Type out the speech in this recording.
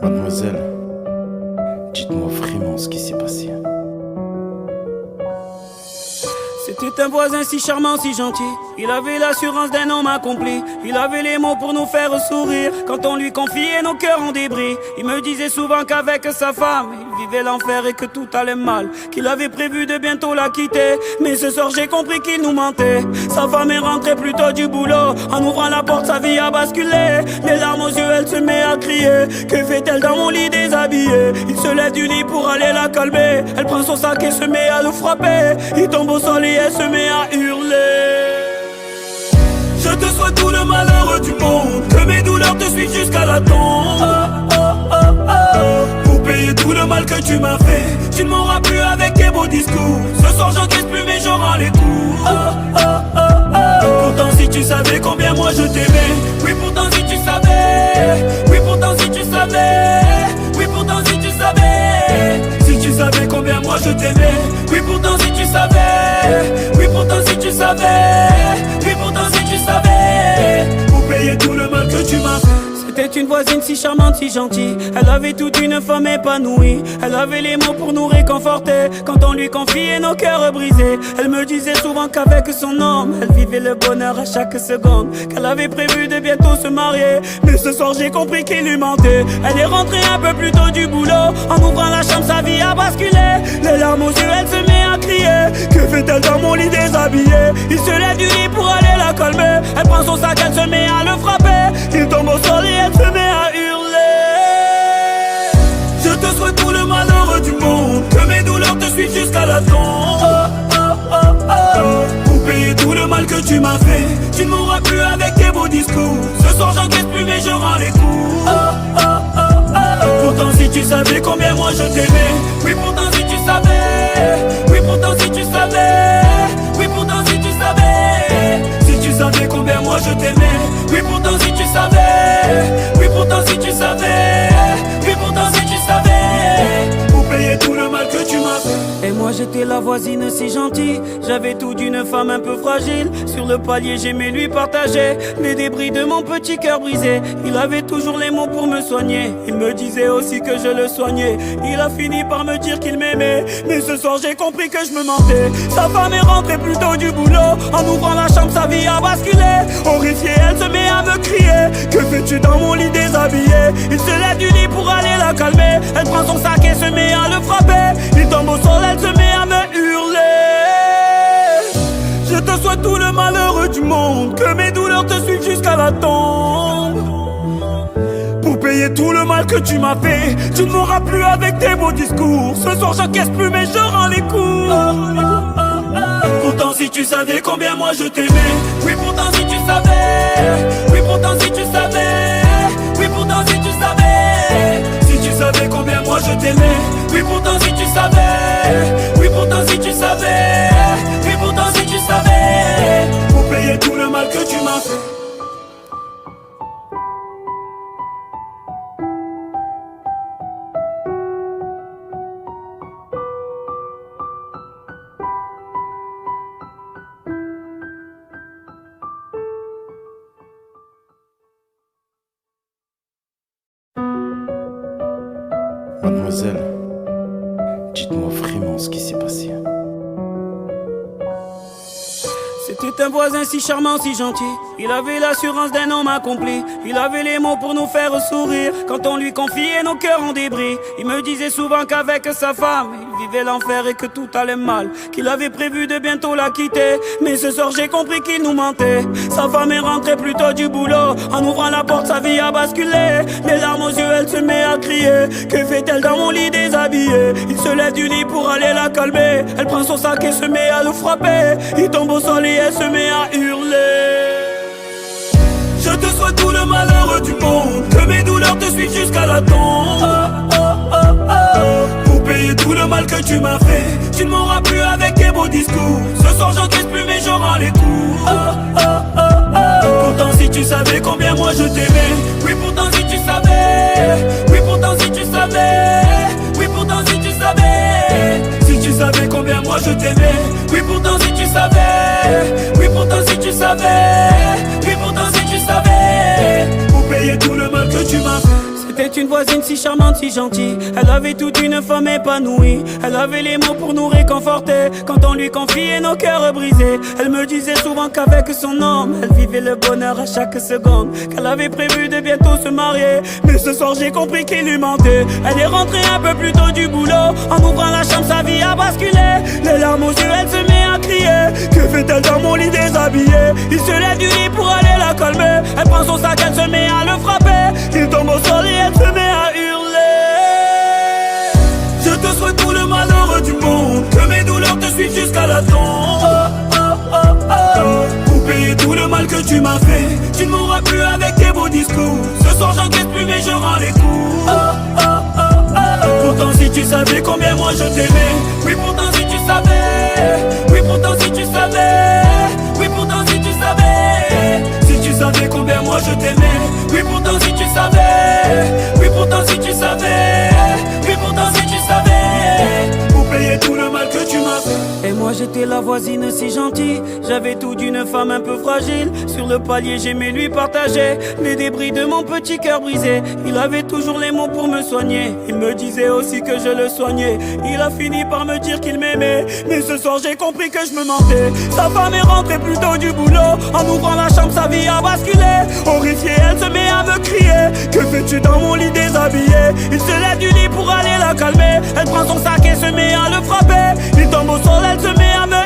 Mademoiselle, dites-moi vraiment ce qui s'est passé. C'était un voisin si charmant, si gentil. Il avait l'assurance d'un homme accompli. Il avait les mots pour nous faire sourire. Quand on lui confiait nos cœurs en débris, il me disait souvent qu'avec sa femme il vivait l'enfer et que tout allait mal, qu'il avait prévu de bientôt la quitter. Mais ce soir j'ai compris qu'il nous mentait. Sa femme est rentrée plus tôt du boulot. En ouvrant la porte sa vie a basculé. Les larmes aux yeux elle se met à crier. Que fait-elle dans mon lit déshabillé? Il se lève du lit pour aller la calmer. Elle prend son sac et se met à le frapper. Il tombe au sol et elle se met à hurler. Je te souhaite tout le malheur du monde, que mes douleurs te suivent jusqu'à la tombe. Pour payer tout le mal que tu m'as fait, tu ne m'auras plus avec tes beaux discours. Ce soir j'encaisse plus mais j'en rends les coups. Pourtant si tu savais combien moi je t'aimais. Oui pourtant si tu savais. Oui pourtant si tu savais. Oui pourtant si tu savais. Si tu savais combien moi je t'aimais. Oui pourtant si tu savais. Oui pourtant si tu savais. Oui pourtant si tu savais. Pour payer tout le mal que tu m'as fait. C'était une voisine si charmante, si gentille. Elle avait toute une femme épanouie. Elle avait les mots pour nous réconforter quand on lui confiait nos cœurs brisés. Elle me disait souvent qu'avec son homme elle vivait le bonheur à chaque seconde, qu'elle avait prévu de bientôt se marier. Mais ce soir j'ai compris qu'il lui mentait. Elle est rentrée un peu plus tôt du boulot. En ouvrant la chambre sa vie a basculé. Les larmes aux yeux elle se met à crier. Que fait-elle dans mon lit déshabillé? Il se lève du lit pour aller la calmer. Elle prend son sac, elle se met à le frapper. Il tombe au sol et elle se met à hurler. Je te souhaite tout le malheur du monde, que mes douleurs te suivent jusqu'à la tombe. Pour payer tout le mal que tu m'as fait, tu ne m'auras plus avec tes beaux discours. Ce soir j'encaisse plus mais je rends les coups. Pourtant si tu savais combien moi je t'aimais. Oui pourtant si tu savais. Oui pourtant si tu savais. Oui pourtant si tu savais. Si tu savais combien moi je t'aimais. Oui pourtant si tu savais. Oui pourtant si tu savais. Oui pourtant si tu savais. Pour payer tout le mal que tu m'as fait. Et moi j'étais la voisine si gentille. J'avais tout d'une femme un peu fragile. Sur le palier j'aimais lui partager les débris de mon petit cœur brisé. Il avait toujours les mots pour me soigner. Il me disait aussi que je le soignais. Il a fini par me dire qu'il m'aimait. Mais ce soir j'ai compris que je me mentais. Sa femme est rentrée plus tôt du boulot. En ouvrant la chambre sa vie a basculé. Horrifiée elle se met à me crier. Que fais-tu dans mon lit déshabillé? Il se lève du lit pour aller la calmer. Elle prend son sac et se met à le frapper. Il tombe au sol, elle se met à me hurler. Je te souhaite tout le malheur du monde, que mes douleurs te suivent jusqu'à la tombe. Pour payer tout le mal que tu m'as fait, tu ne m'auras plus avec tes beaux discours. Ce soir j'encaisse plus mais je rends les coups. Pourtant si tu savais combien moi je t'aimais. Oui pourtant si tu savais. Oui pourtant si tu savais. Oui pourtant si tu savais. Si tu savais combien moi je t'aimais. Oui pourtant si tu savais. Oui pourtant si tu savais. Oui pourtant si tu savais. Pour payer tout le mal que tu m'as fait. Mademoiselle, dites-moi vraiment ce qui s'est passé. C'était un voisin si charmant, si gentil. Il avait l'assurance d'un homme accompli. Il avait les mots pour nous faire sourire quand on lui confiait nos cœurs en débris. Il me disait souvent qu'avec sa femme il vivait l'enfer et que tout allait mal, qu'il avait prévu de bientôt la quitter. Mais ce soir j'ai compris qu'il nous mentait. Sa femme est rentrée plus tôt du boulot. En ouvrant la porte sa vie a basculé. Les larmes aux yeux elle se met à crier. Que fait-elle dans mon lit déshabillé? Il se lève du lit pour aller la calmer. Elle prend son sac et se met à le frapper. Il tombe au sol et elle se met à hurler. Je te souhaite tout le malheur du monde, que mes douleurs te suivent jusqu'à la tombe. Pour payer tout le mal que tu m'as fait, tu ne m'auras plus avec tes beaux discours. Ce soir j'encaisse plus mais je rends les coups. Pourtant si tu savais combien moi je t'aimais. Oui pourtant si tu savais. Oui pourtant si tu savais. Oui pourtant si tu savais. Si tu savais combien moi je t'aimais. Oui pourtant si tu savais. Oui pourtant si tu savais. Oui pourtant si tu savais. Pour payer tout le mal que tu m'as fait. C'était une voisine si charmante, si gentille. Elle avait toute une femme épanouie. Elle avait les mots pour nous réconforter quand on lui confiait nos cœurs brisés. Elle me disait souvent qu'avec son homme elle vivait le bonheur à chaque seconde, qu'elle avait prévu de bientôt se marier. Mais ce soir j'ai compris qu'il lui mentait. Elle est rentrée un peu plus tôt du boulot. En ouvrant la chambre sa vie a basculé. Les larmes aux yeux elle se met à crier. Que fait-elle dans mon lit déshabillé? Il se lève du lit pour aller la calmer. Elle prend son sac, elle se met à le frapper. Il tombe au sol et elle se met à hurler. Je te souhaite tout le malheur du monde, que mes douleurs te suivent jusqu'à la tombe. Pour payer tout le mal que tu m'as fait, tu ne mourras plus avec tes beaux discours. Ce soir j'encaisse plus mais je rends les coups. Pourtant si tu savais combien moi je t'aimais. Oui pourtant si tu savais. Oui pourtant si tu savais. Oui pourtant si tu savais. Si tu savais combien moi je t'aimais. Oui pourtant si tu savais. Oui pourtant si tu savais. Oui pourtant si tu savais. Pour payer tout le mal que tu m'as fait. Et moi j'étais la voisine si gentille. J'avais tout d'une femme un peu fragile. Sur le palier j'aimais lui partager les débris de mon petit cœur brisé. Il avait toujours les mots pour me soigner. Il me disait aussi que je le soignais. Il a fini par me dire qu'il m'aimait. Mais ce soir j'ai compris que je me mentais. Sa femme est rentrée plus tôt du boulot. En ouvrant la chambre sa vie a basculé. Horrifiée elle se met à me crier. Que fais-tu dans mon lit déshabillé? Il se lève du lit pour aller la calmer. Elle prend son sac et se met à le frapper. Il tombe au sol, elle se met à me